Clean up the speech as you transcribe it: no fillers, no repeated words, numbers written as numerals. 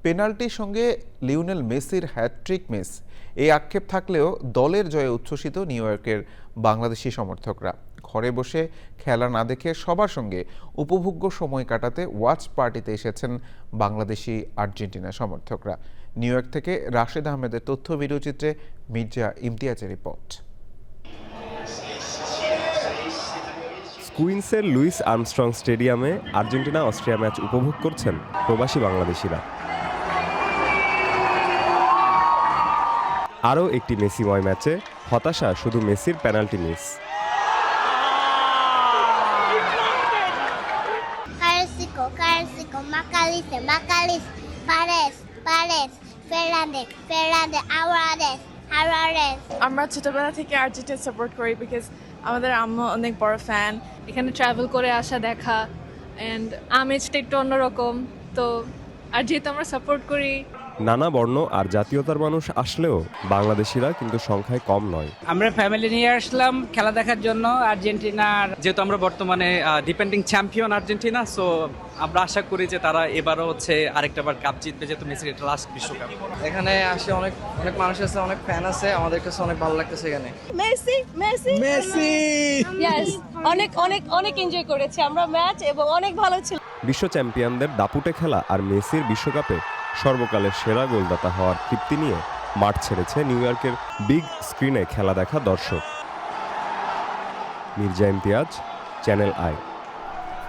পেনাল্টির সঙ্গে লিওনেল মেসির হ্যাটট্রিক মিস এই আক্ষেপ থাকলেও দলের জয়ে উচ্ছ্বসিত নিউ ইয়র্কের বাংলাদেশি সমর্থকরা। ঘরে বসে খেলা না দেখে সবার সঙ্গে উপভোগ্য সময় কাটাতে ওয়াচ পার্টিতে এসেছেন বাংলাদেশি আর্জেন্টিনা সমর্থকরা। নিউ ইয়র্ক থেকে রাশেদ আহমেদের তথ্য ভিডিওচিত্রে মির্জা ইমতিয়াজের রিপোর্ট। কুইন্সের লুইস আর্মস্ট্রং স্টেডিয়ামে আর্জেন্টিনা অস্ট্রিয়া ম্যাচ উপভোগ করছেন প্রবাসী বাংলাদেশিরা। আরও একটি মেসিময় ম্যাচে হতাশা শুধু মেসির পেনাল্টি মিস। আমরা ছোটবেলা থেকে আর্জেন্টিনা সাপোর্ট করি বিকজ আমাদের আম্মু অনেক বড় ফ্যান। এখানে ট্রাভেল করে আসা দেখা এন্ড আমেজটা একটু অন্যরকম, তো আর যেহেতু আমরা সাপোর্ট করি। নানা বর্ণ আর জাতীয়তার মানুষ আসলেও বাংলাদেশিরা কিন্তু সংখ্যায় কম নয়। আমরা ফ্যামিলি নিয়ে আসলাম খেলা দেখার জন্য আর্জেন্টিনার। যেহেতু আমরা বর্তমানে ডিপেন্ডিং চ্যাম্পিয়ন আর্জেন্টিনা, সো আমরা আশা করি যে তারা এবারও আরেকটাবার কাপ জিতবে, যেহেতু মেসির এটা লাস্ট বিশ্বকাপ। এখানে আসে অনেক মানুষ আছে, অনেক ফ্যান আছে, আমাদের কাছে অনেক ভালো লাগতেছে এখানে। মেসি মেসি মেসি ইয়েস, অনেক অনেক অনেক এনজয় করেছি আমরা ম্যাচ এবং অনেক ভালো ছিল। বিশ্ব চ্যাম্পিয়নদের দাপুটে খেলা আর মেসির বিশ্বকাপে সর্বকালের সেরা গোলদাতা হওয়ার তৃপ্তি নিয়ে মাঠ ছেড়েছে নিউ ইয়র্কের বিগ স্ক্রিনে খেলা দেখা দর্শক। Mirza Imtiaz, channel I.